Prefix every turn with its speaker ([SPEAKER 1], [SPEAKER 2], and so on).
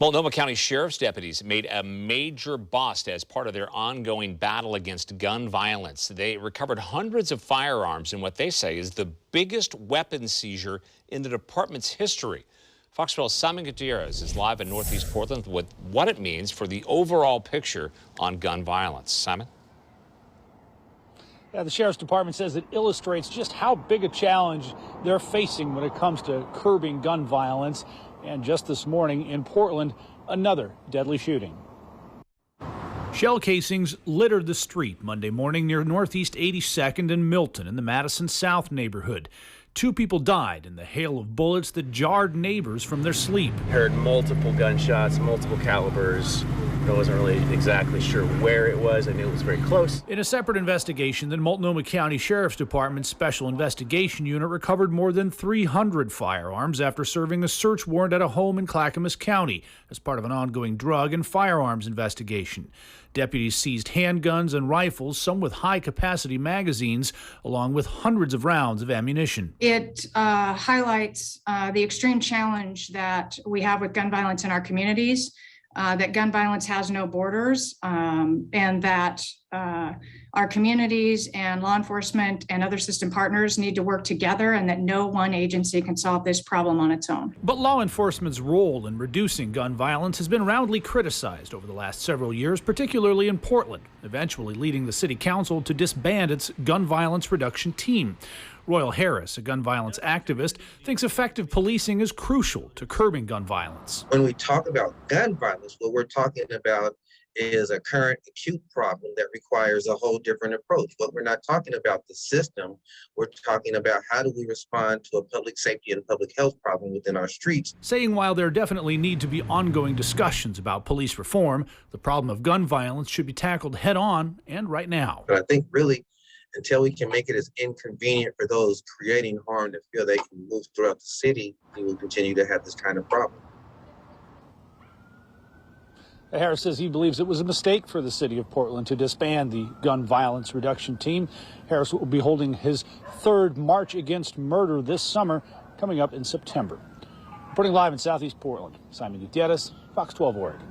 [SPEAKER 1] Multnomah County Sheriff's deputies made a major bust as part of their ongoing battle against gun violence. They recovered hundreds of firearms in what they say is the biggest weapons seizure in the department's history. Fox 12's Simon Gutierrez is live in Northeast Portland with what it means for the overall picture on gun violence. Simon?
[SPEAKER 2] Yeah, the Sheriff's Department says it illustrates just how big a challenge they're facing when it comes to curbing gun violence. And just this morning in Portland, another deadly shooting. Shell casings littered the street Monday morning near Northeast 82nd and Milton in the Madison South neighborhood. 2 people died in the hail of bullets that jarred neighbors from their sleep.
[SPEAKER 3] Heard multiple gunshots, multiple calibers. I wasn't really exactly sure where it was. I knew it was very close.
[SPEAKER 2] In a separate investigation, the Multnomah County Sheriff's Department's Special Investigation Unit recovered more than 300 firearms after serving a search warrant at a home in Clackamas County as part of an ongoing drug and firearms investigation. Deputies seized handguns and rifles, some with high-capacity magazines, along with hundreds of rounds of ammunition.
[SPEAKER 4] It highlights the extreme challenge that we have with gun violence in our communities. That gun violence has no borders, and that our communities and law enforcement and other system partners need to work together, and that no one agency can solve this problem on its own.
[SPEAKER 2] But law enforcement's role in reducing gun violence has been roundly criticized over the last several years, particularly in Portland, eventually leading the city council to disband its gun violence reduction team. Royal Harris, a gun violence activist, thinks effective policing is crucial to curbing gun violence.
[SPEAKER 5] When we talk about gun violence, what we're talking about is a current acute problem that requires a whole different approach. But we're not talking about the system. We're talking about how do we respond to a public safety and public health problem within our streets.
[SPEAKER 2] Saying while there definitely need to be ongoing discussions about police reform, the problem of gun violence should be tackled head on and right now.
[SPEAKER 5] But I think really, until we can make it as inconvenient for those creating harm to feel they can move throughout the city, we will continue to have this kind of problem.
[SPEAKER 2] Harris says he believes it was a mistake for the city of Portland to disband the gun violence reduction team. Harris will be holding his 3rd March Against Murder this summer, coming up in September. Reporting live in Southeast Portland, Simon Gutierrez, Fox 12 Oregon.